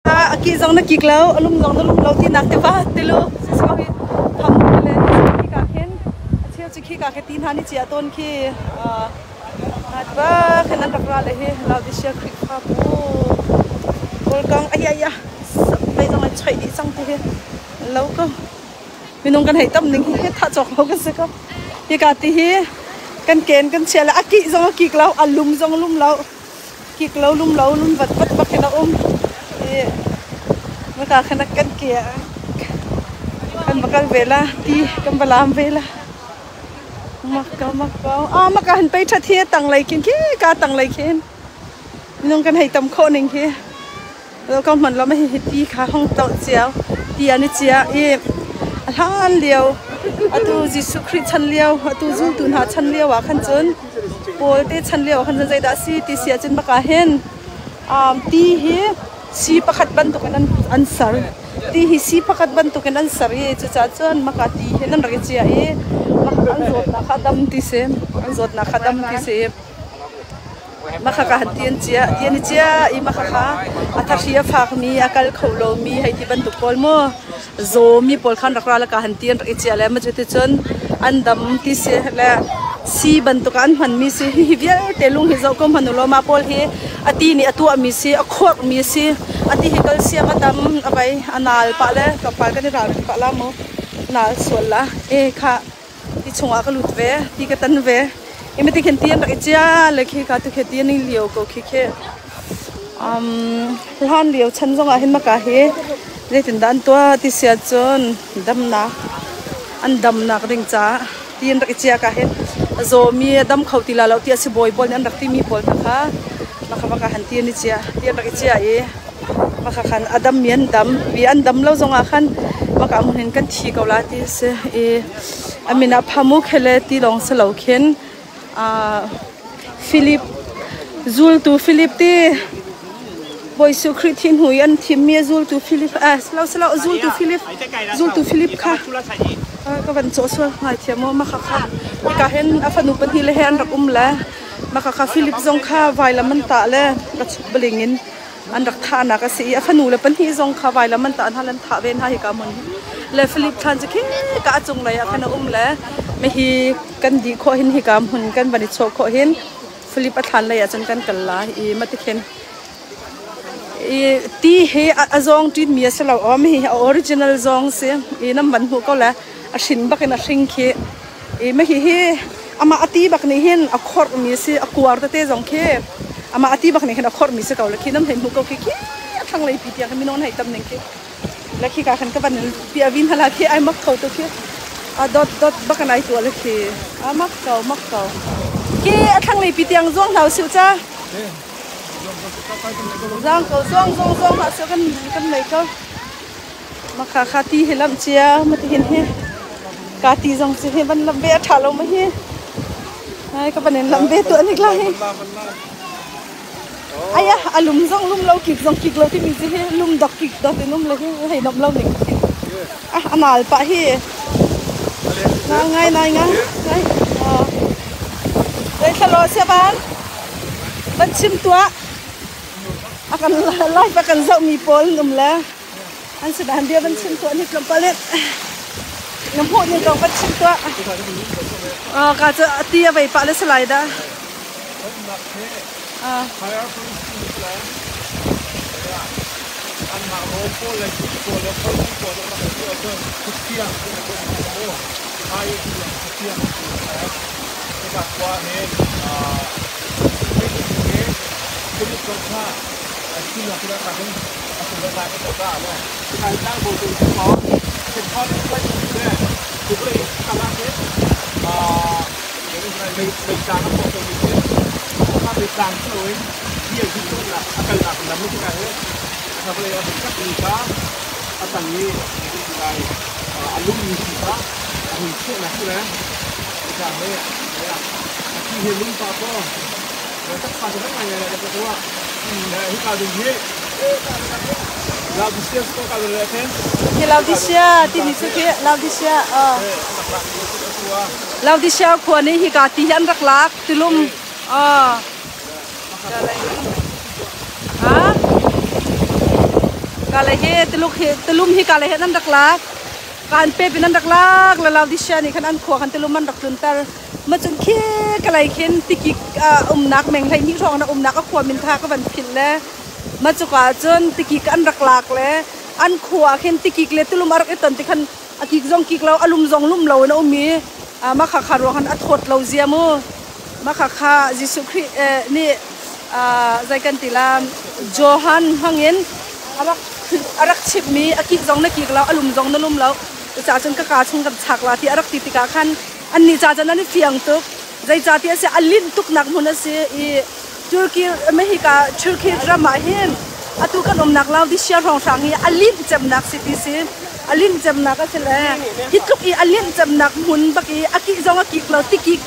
Aki zong na kiklaw alum zong na lum law ti nak te ba te lo sawi tham le ki ka khen achhe chi ka ke tin hani chi aton ki at ba khenan rakra le he law di sha khik kha pu kol kang aya mai zong ai chai di sang te he law ko minung kan hai tam ning he tha chok ho ka se ko ki ka ti he kan ken kan chela aki zong kiklaw alum zong lum law kiklaw lum law lum vat ba khena maka kenakan kia kan bakal vela ti kan balam vela maka han pai tha thia tang lai kin ki ka tang lai kin nong kan hai tam kho ning ki lo kan man lo ma hi ti kha hong to chiao ti ani chia han liao atu jisu christ chan liao atu zu tun ha chan liao wa khan chun pol te chan liao khan jai da si ti sia chin baka hen ti hi si pakhat ban to kan ansar ti hi si pakhat ban to kan ansar ye cha chon makati henan rage chia e an zot na khadam ti se an zot na khadam ti se makha ka hatian chia tian chia I makha kha athia phak mi akal kholo mi hai ti ban to pol mo zo mi pol khan rakra la ka hantian rage chia le ma jete chon andam ti se la si ban to kan man mi se hi vial telung hi zo kom hanulo ma pol hi ati ni atu mi si akhok mi si ati hi kal siam atam abai anal pa le kapal kan ra pa la mo nal sola e kha ti chunga ka lut ve ti ka tan ve imeti khen tian ra chia le khi ka tu khe tian ni liao ko khi khe han liao chan zonga hin ma ka he le tin dan to ti sia chon dam na an dam na ring cha tian ra chia ka he zo mi dam khauti la lo ti si boy bol an rak ti mi bol ta kha maka han tian ni chia tian ra chia e maka khan adam mian dam bi an dam lo zonga khan maka mun hen kan thi ko la ti se e amina phamu khele ti long se lo khen philip zul tu philip ti boy su khrithin huyan thim mi zul tu philip slo zul tu philip kha ka ban cho so ngai thiamo maka kha ka hen afanu pan hi le hen rak la maka kha philip zong kha vaila man ta le ka blingin an rak tha na ka si afanu le pan hi zong kha vaila man ta an halan tha ven ha hi ka mon le philip than je ka chung la ya khana le me hi kan di kho hin hi kam hun kan bani cho kho hin philip athan la ya chan kan kal la I mati khen ti he azong tin mi sala om hi original zong se nam ban hu ko la a shin bakin a hring khi me hi ama ati bak ni hin a khor mi si a kuar te zong khe ama ati bak ni hin a khor mi se ka la khinam hen hu ko ki thang lai pi tia mi non hai tam ning ki la khi ka khan ka ban pi avin hala ki ai mak khau to ki a dot bakanai to la ki a mak kau ki a thang lai pi tiang zong hau siu cha zang ko zong ha so kan mai ko makha khati helam chia mati hin he ka ti zong se he ban lambe tha lo ma he ai ka ban lambe to ani kla he aya alum zong lum lo kik lo ti mi se he lum dok kik do te num le he nom lo ning anal pa he ngai dei thalo se ban chim tua akan lai pa kan zau mi pol num la an se dan dia ban chim tua ni kam palet ngam ho ni ban chim tua ka cha tia bai pa le slai da Laudisia ko ni hi ka ti han rak lak tilum ha กาเลยเฮตลุมฮิกาเลยเฮนั่นดักลักการเป๊ะเป็นนั่นดักลักแล้วเราดิฉันนี่ขันอันขวาขันตลุมมันดักตุนแต่มาจนเคกาเลยเห็นติกิกนักแมงไทยยิ่งรองนะนักก็ขวามินทาก็บันผิดแล้วมาจุกว่าจนติกิกอันดักลักเลยอันขวาเห็นติกิกเลยตลุมอารักเอตันติขันกิกจงกิกเราอารมณ์จงลุ่มเรานะมีมาขาขารวงขันอัดทดเราเจียมูมาขาจิสุครีนี่ใจกันติลามโจฮันฮังเงินอารักชิบมีกิกจงนักกิกเราอารมณ์จงนั่นลุ่มเราจ่าจนกะกาชงกับฉากลาที่อารักติติกาขันอันนี้จ่าจนนั้นเฟียงตุกใจจ่าที่เสียอลินตุกนักมุนเสียตุรกีเมริกาตุรกีดราม่าเห็นตุกันนักเราที่เชียร์รองสังฮีอลินจำนักสิติสิอลินจำนักก็เสร็จแล้วฮิตทุกอลินจำนักมุนบักกิกจงกิกเราติกิก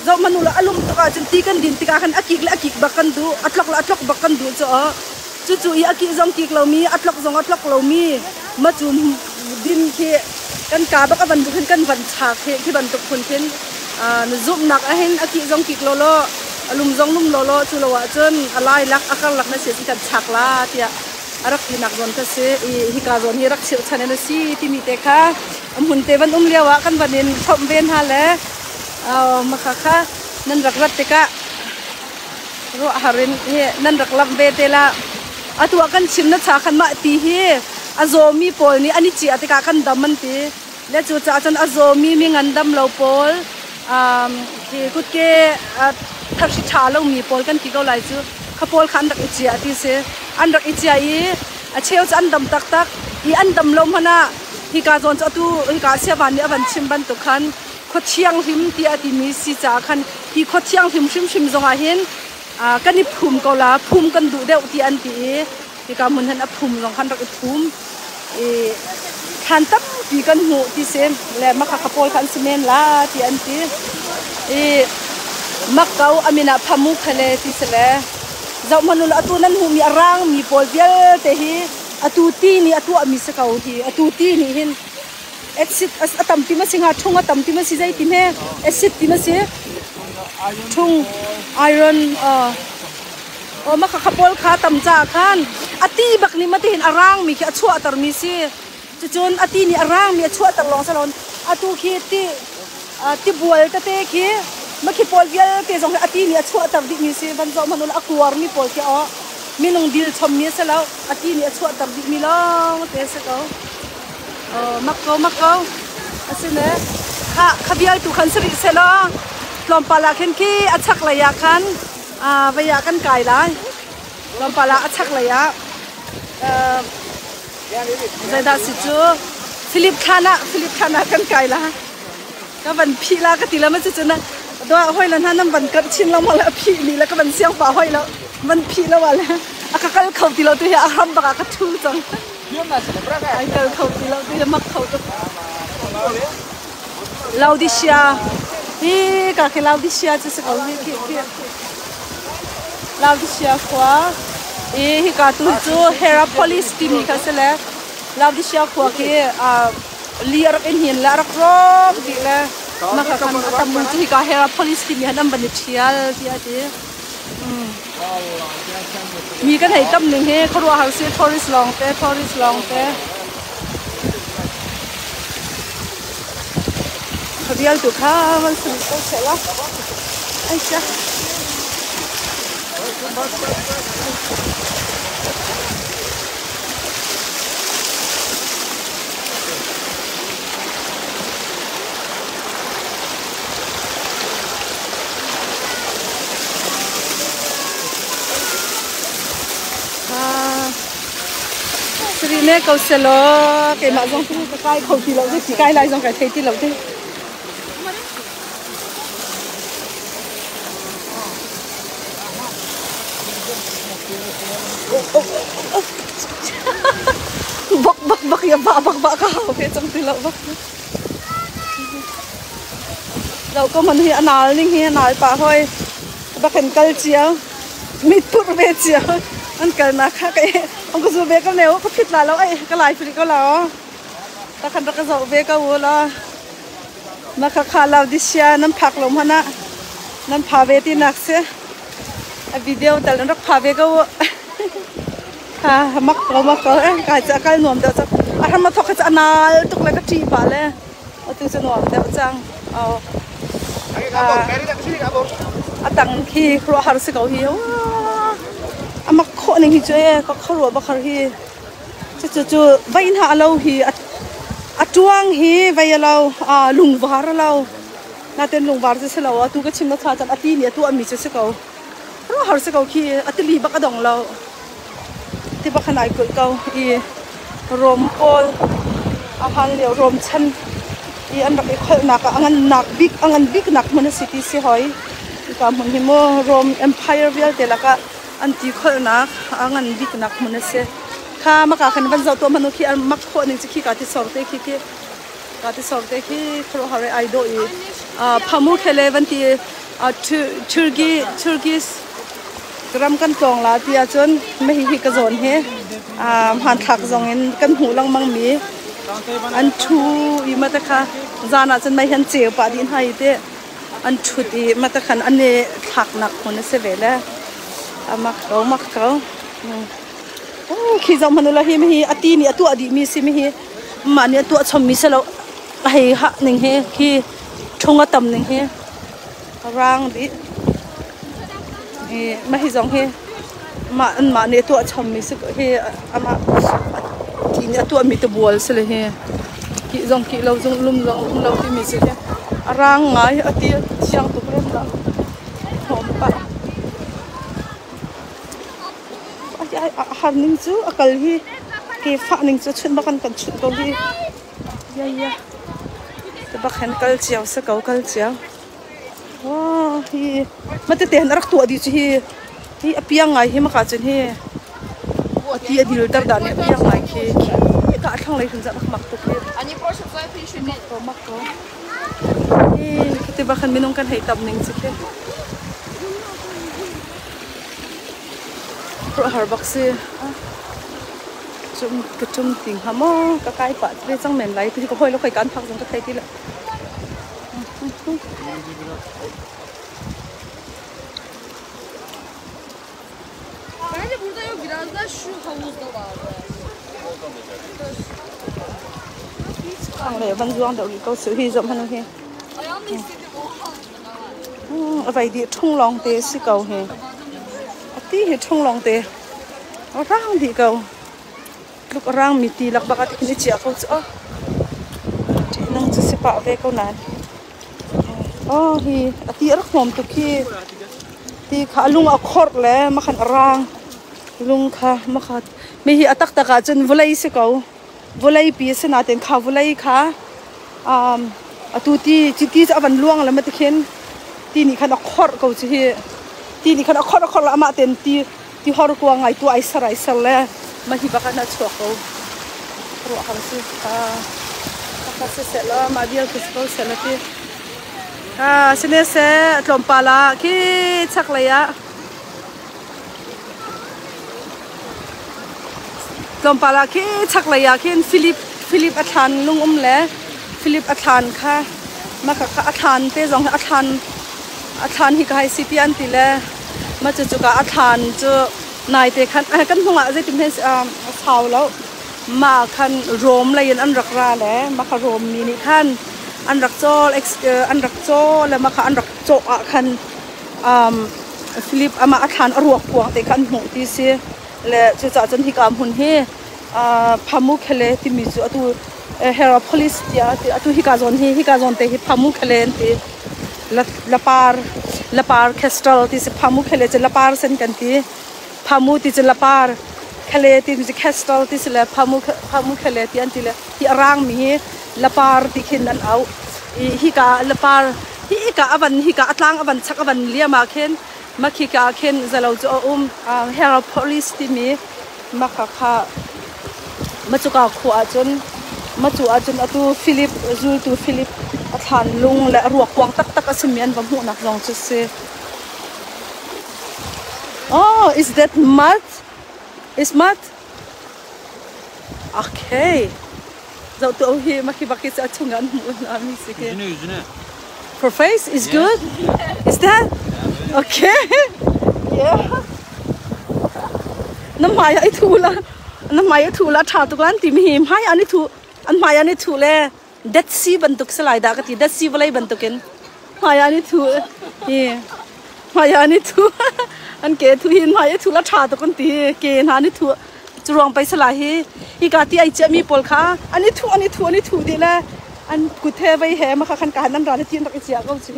จงมนุษย์อารมณ์ตุกจนตีกันดินติกาขันกิกและกิกบักกันดูอัตลักบักกันดูจ้าจู่ๆกิกจงกิกเรามีอัตลักเรามีมาจุ่มดินเขกันกาบักบันบุกกันวันฉากเขที่บันตุกคนเข็นนุ่มหนักเห็นกิกจงกิกโลโลลุมจงลุ่มโลโลจุลวะจนอะไรลักอักลักนั่นเสียสิกันฉากลาเตียรักที่นักจนก็เสียฮิกาจนฮิรักเชื่อชันนั่นสิที่มีเตะค่ะหุ่นเตวันเลี้ยวกันวันนี้ชมเวนฮาเลยมาค่ะนั่นรักรัตเตกะรู้หารินเฮนั่นรักลำเบเตละตัวกันชิมนัชชาขันมาตีเฮอาโซมีโพลนี่อันนี้จีอติกากันดำมันตีและจู่จ้าจนอาโซมีงันดำเราโพลที่กุดเกทักษิชาเรามีโพลกันที่เขาไล่จู่ขโพลขันดักอิจีอติเสอันดักอิจีเชี่ยวจะอันดำตักอันดำลมพนะฮิกาจนจะตู้ฮิกาเสียบันเนี่ยบันชิมบันตุขันขดเชียงหิมที่อติมีสิจ้าขันฮิขดเชียงหิมชิมจงอาเห็นกันนี่ภูมิเขาละภูมิกันดูเดียวที่อันตีที่การมันเห็นภูมิลองขันรักภูมิขันตั้มปีกันหูที่เซมและมักขโปยขันซีเมนละที่อันตีมักเกาอามินาพามุขเลยที่เสลเจ้ามนุษย์ตัวนั้นหูมีร่างมีโพลเบียเตหีตัวตีนี่ตัวมีสกาวที่ตัวตีนี่เห็นเอซิดตั้มที่มันสิงาชงตั้มที่มันสิใจที่แม่เอซิดที่มันสิชงไอรอนมาขบวนขาต่ำจากขันอตีบักนี่มาที่เห็นอร่างมีแค่ชั่วตรมีสิจนอตีนี่อร่างมีชั่วตรลองสลอนตูขีที่บัวตะเตะขีมาขีปอลเวียเตะจงอตีนี่ชั่วตรดิมีสิบรรจงมนุษย์อควาร์มีปอลแค่มีนงดิลชมมีเสแล้วอตีนี่ชั่วตรดิมีล้องเตะเสกมักเขาสิเนะข้าเบียตุขันสริเสลลอมปลาเข็นขี้อัชักระยะขันไปยากันไก่ละลอมปลาอัชักระยะใจดาสิจูฟิลิปคานะกันไก่ละก็บันพีละก็ตีแล้วมันจะนะตัวห้อยแล้วท่านนั่นบันกัดชิ้นเรามาแล้วพีนี่แล้วก็บันเสียงป่าห้อยแล้วมันพีแล้ววะแล้วอากาศเขาตีเราตัวเหี้ยอารมณ์บักอากาศชูจังไอ้เกิดเขาตีเราตัวเหี้ยมักเขาตัวลาวดิเชียนี่ก็คือลาวดิเชียจะสกัดนี่ลาวดิเชียขวาฮิกาตุจูเฮราโพลิสทีมีกันเสร็จแล้วลาวดิเชียขวาคือเลียร์เอ็นเห็นแล้วรักรอบดีแล้วมาค่ะกันตำบลจูฮิกาเฮราโพลิสทีมีฮันนัมบันเชียลที่อาทิมีกันให้ตำหนึ่งเฮเขารู้เขาซื้อทอริสลองเต้เขาเรียกตัวข้ามันสุดโต่เสร็จแล้วไอ้จ้าสิริเน่เขาเสร็จแล้วเกี่ยมาจงที่ใกล้เขาตีเราที่ใกล้ไรจงใกล้เทตีเราที่บักอย่าบักเขาเพื่อจงตีเราบักเราก็มันเหี่ยหนาลิ่งเหี่ยหนาป่าห้อยบักเห็นกัลเจียวมิดพูดเบเจียวอันเกินนะค่ะไอ้องค์กุศลเบก็เนื้อก็ผิดหลายแล้วไอ้ก็หลายผิดก็แล้วแต่คันรักษาเบก็วัวละมาขาเราดิเชียน้ำผักลมฮะนะน้ำผาเวทีนักเสียวิดีโอแต่ละรักผาเบก็วัว ค่ะมักเขากายจะกายหนวมเดี๋ยวจะทำมาทอกจะนาตุกเลยก็จีบเลยตัวจะหนวมเดี๋ยวจังเอาตังขี้ครัวหาสิเขาหิวมักโคนึงหิจ้ะก็ขรัวบักขรีจู่ใบหน้าเราหิจวงหิใบเราลุงวาร์เราน่าเต้นลุงวาร์จะเสลาวตัวก็ชิมมาทานจันตีเนี่ยตัวมีจะสิเขาครัวหาสิเขาขี้ตีลีบักกระดองเราที่บักขนายกุยเขารวมโอลอาหารเหลวรวมชั้นอันรักอีกคนนักอันนักบิ๊กนักมันสิที่สิหอยก็มันหิมะรวม Empire เวลเตลักอันที่คนนักอันบิ๊กนักมันสิข้ามากันวันเสาร์ตัวมนุษย์ที่อันมักคนนึงจะขี้กาที่สอดเตะขี้ครัวหาไอโดอีพามุเคเลวันที่Turkishกรัมกันกองลาที่อาจารย์ไม่หิกระโจนเฮหันถักจงเงินกันหูลังมังมีอันชูอีมาตะค่ะจานาจนไม่เห็นเจียวปาดินให้เตอันชุดอีมาตะขันอันนี้ถักหนักคนเสวเลยมักเขาโอ้ขี้จงมันละเฮไม่ฮีอตีนี่ตัวอดีมีสิไม่ฮีมันเนี่ยตัวชมมีเสลให้หักหนึ่งเฮขี้ชงกระตำหนึ่งเฮร่างดิไม่ให้จงเฮมาเนี่ยตัวชมมีสิเฮทีนี้ตัวมีตัวบัวสิเลยเฮกี่จงกี่เราจงลุ่มเราที่มีสิเฮร่างไงตีเชียงตุกเล่นละหอมปะหันนิ่งจูอกลฮีเกฟ้านิ่งจูชุดบักกันชุดตัวฮียะแต่บักเห็นกัลเจียวสักกัลเจียวว้าฮีมันจะเตียนรักตัวดีจีฮีอภิยังไงฮีมาขาดจนฮีตีอดีลตัดด่านอภิยังไงฮีกะทั้งเลยถึงจะมักตุกฮีมักก็ฮีแต่บักเห็นไม่น้องกันให้ตับนิ่งสิฮีเพราะหาบักซีจุ่มติ่งหามอกระไก่ปัดเรื่องจังเหม็นไรที่ก็ค่อยแล้วค่อยการพักจนก็ไทยที่ละBence burada yok, biraz da şu havuzda vardı. ข้างเลยบรรจุเดี๋ยวก็ซื้อที่จำพันธุ์เฮ Ayağımda hissettim o havuzda. อะไรดีทุ่งลองเตะสิเก่าเฮที่เห็ดทุ่งลองเตะร่างดีเก่าลูกร่างมีตีหลักบักที่นี่เจียเขาจะที่นั่งจะสิปะเวก็นานอ๋อฮีตีรักหอมตุกี้ตีขาลุงเอาคอร์เลยมาขันร่างลุงค่ะมาขัดไม่ฮีอัตักตะกาจนวุ่นเลยสิเก่าวุ่นเลยปีสนาเต็นขาวุ่นเลยค่ะตูตีจะเอาวันล่วงแล้วมาตะเข็นตีนี่ขันเอาคอร์เก่าสิฮีตีนี่ขันเอาคอร์ละมาเต็นตีฮอร์กวางไงตัวไอสไลซ์เลยมาฮีบักนัดชัวเขารัวเขาสิเขาเสร็จแล้วมาเดียวคือเขาเสร็จแล้วที่สิเนเซ่ตลมปลาขี้ชักเลยตลมปลาขี้ชักเลยขี้ฟิลิปอัฐานลุงเล่ฟิลิปอัฐานค่ะมาค่ะอัฐานเตจงอัฐานฮิกไฮซิปีอันติเล่มาจะจุกอัฐานจะนายเตะกันหัวจะติมให้สาวแล้วมาคันโรมเลยอันรักราเลยมาค่ะโรมมีนี่คันอันรักโจอันรักโจแล้วมาค่ะอันรักโจคันฟิลิปมาอัฐานรวกพวงเตะคันหงที่เสียและจะจัดจนที่กำหุ่นเฮพามุเคเลที่มีจุตัวเฮราพลิสที่ตัวฮิกาซอนเตะพามุเคเลที่ละปาร์แคสตรอลที่สิพามุเคเลจะละปาร์เซนกันที่พามุที่จะละปาร์เคเลที่มีแคสตรอลที่สิละพามุเคเลที่อันที่ละที่ร่างมีละปาร์ที่ขินนั้นเอาฮิกาละปาร์ฮิกาอวันฮิกาอัตลังอวันชักอวันเลียมาเข็นมาฮิกาเข็นจะเราจะเฮราพลิสที่มีมาค่ะมาจุกาขวาจนมาจูอาจนตัวฟิลิปจูตัวฟิลิปอัฐานลุงและรวกวางตักสิเมียนบำหัวนักลองจะเสOh, is that mud? Is mud? Okay. Zau tu hi makibaki sa chungan mo na mi sige. Yüzüne. For face is good? Is that? Okay. Yeah. น้ำหมายไอ้ทูละน้ำหมายไอ้ทูละถาตุกันตีมีหิมให้อันนี้ทูอันหมายอันนี้ทูเลยเด็ดซีบรรทุกสลายดากติเด็ดซีอะไรบรรทุกินหมายอันนี้ทูนี่หมายอันนี้ทูอันเกทูหินหมายไอ้ทูละถาตุกันตีเกนอันนี้ทูจรวงไปสลายอีกาที่ไอเจมีปอลค่ะอันนี้ทูดีเลยอันกุเทไปแห่มาขันการนั่นร้านที่นักเสียก็สิ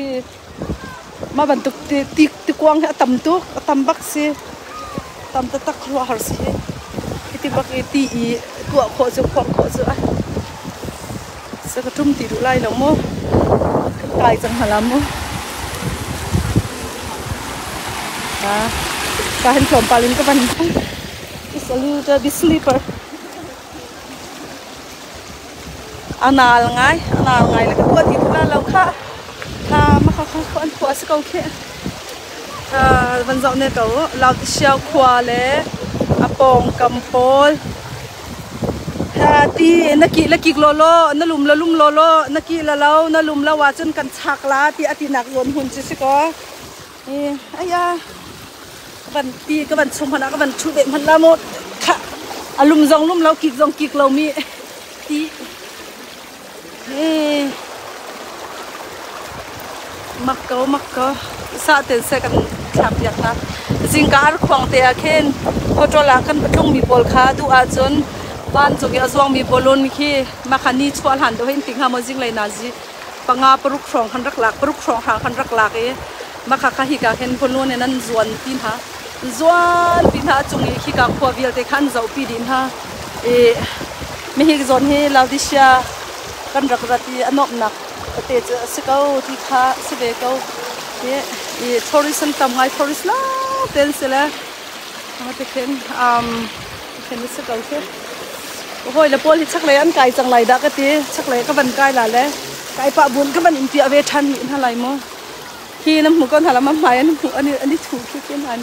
มาบรรทุกตีกวางให้ตำตุกตำบักสิตำตะตักครัวหาสิที่บักตีตัวโคจะควงโคจะสักทุ่มตีดูไล่หลงมั้งกายจังหาลมั้งการเห็นผลปาลินก็มันIt's a little bit sleeper. Anal ngay là cái tua thì là lâu khá mà không khóa sẽ câu kia. Vẫn dạo này cậu lao thì xeo khóa lẽ bông cầm phôl. Thì nó kì lô lô, nó lùm lô lô, nó kì là lâu, nó lùm lâu chân cần chạc lá thì ati nạc luôn hồn chứ sẽ có. Ai da. Bạn đi các bạn xung quanh các bạn chú bệnh là một lùm dòng lâu kịch lâu mi tí mặc câu sao tiền sẽ cần làm việc na riêng cả khoảng tiền khen có cho là cần bắt lông mi bol khá tu à chun ban cho cái azong mi bolon khi mà khani chual hẳn đâu hết tiếng ham riêng lại na gì bằng ngà peruk from khăn rắc lạc peruk from hàng khăn rắc lạc ấy mà khá hi cả khen bolon nên ăn zuan tin ha zuan tin ha chung khi cả khoa việc thì khăn giàu pi din ha mình hi zon hi laudisha kan rak rati anop nak te se kau ti kha se ve kau ye tourism tam ngai tourist la tel se la ma te khen se kau se hoi la pol hi chak lai an kai chang lai da ka ti chak lai ka ban kai la le kai pa bun ka ban in pi ave than ni ha lai mo khi nam mu kon hala ma mai an mu ani thu ki ken an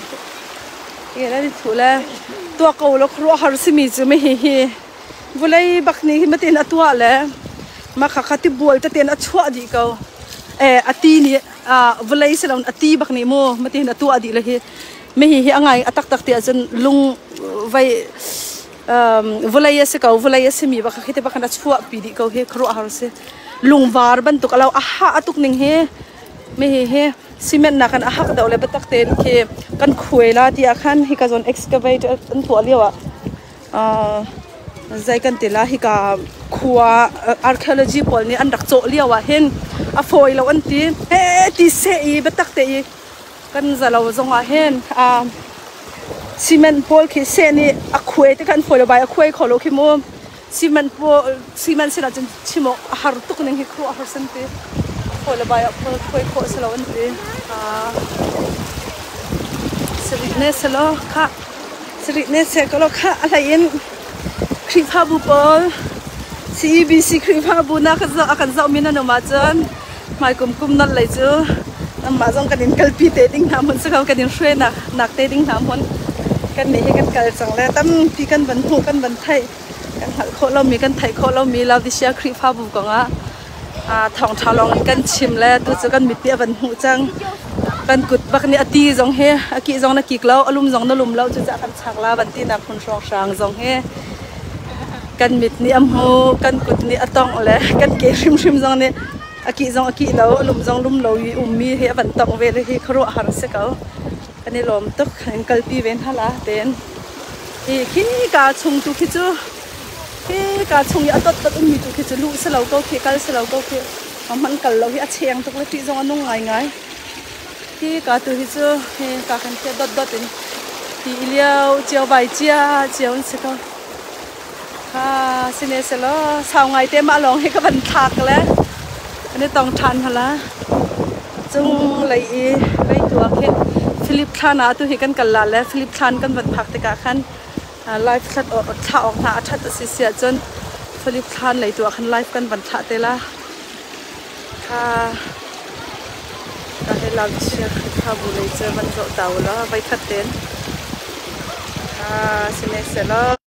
ye la ni thu la tua kau lo khro har simi chu me hi vulai bakni hi matin atwa le ma khati bol ta ten achwa di kau ati ni vulai selon ati bakni mo matin atwa di le hi me hi angai atak tak te jan lung vai vulai se kau vulai se mi ba khite ba kana chua pi di kau he khro har se lung war ban tuk alaw aha atuk ning he me he cement na kan ahak daw le batak ten ke kan khuela ti akhan hi ka zon excavate an thu aliwa zai kan tela hi ka khuwa archaeology pol ni an rak cho liawa hen a foi lo an ti se I batak te I kan zalo zonga hen cement pol ke se ni a khwe te kan foi lo bai a khwe kholo ki mo cement sila jan chimo har tuk ning hi khru a har san te foi lo bai a khwe kho selo an te sri ne se ko lo kha alain kripa bu pol CBC kripa bu na akan zau mina no ma chan mai kum nan lai chu nam ma jong kanin kalpi te ding nam hon sakau kanin shwe nak te ding nam hon kan ni kan kal chang le tam ti kan ban hu kan ban thai kan hal kho lo mi kan thai kho lo mi law di sia kripa bu ko nga thong thalong kan chim le tu chu kan mi pe ban hu chang kan kut bak ni ati jong he aki jong na kik lo alum jong na lum lo chu cha kan chak la ban ti na khun rong sang jong he kan mit ni am ho kan kut ni atong le kan ke rim jong ni aki lo lum lo yi mi he ban tong ve le hi khro har se ka kan ni lom tok kan kalpi ven hala ten khi ka chung tu khi chu khi ka chung ya tot mi tu khi chu lu se lo ko khi kal se lo ko khi man kal lo hi a cheng tok le ti jong anung ngai khi ka tu hi chu he ka kan ke dot in ti liao chiao bai chiao se ka xin lỗi sao ngày té mã lòng hay các bạn thạc lẽ anh tòng thàn hả chung lấy tua kia Philip Khan à tôi hi kan kalla le Philip Khan kan van phak te ka khan live chat tha ong na that si sia chon Philip Khan lấy tua khan live kan van tha te la ka he la sia kha bu le che van zo taw la vai khat ten xin lỗi